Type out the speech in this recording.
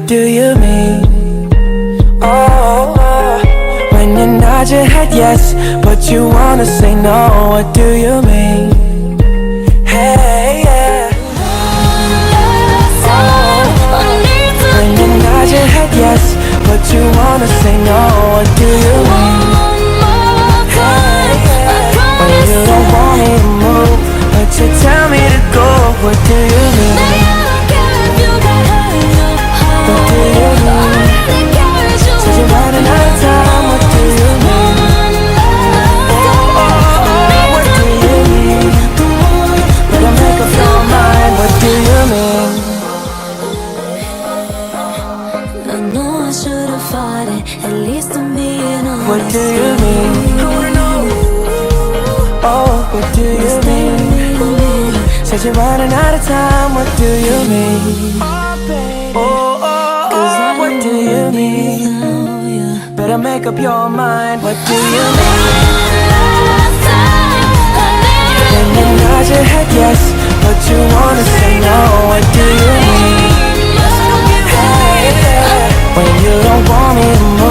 what do you mean? Oh, when you nod your head yes, but you wanna say no, what do you mean? Hey, yeah. When you nod your head yes, but you wanna say no, what do you mean? Hey, yeah. When you don't want me to move, but you tell me to go, what do you mean? What do you mean? Said you're running out of time, what do you mean? Oh, what do you mean? Better make up your mind, what do you mean? I know I should've fought it, at least I'm being honest. What do you mean? I wanna know. Oh, what do you mean? Said you're running out of time, what do you mean? Oh, what do you mean? Better make up your mind, what do you mean? When you nod your head yes, but you wanna say no, what do you mean? Hey, yeah. When you don't want me to move,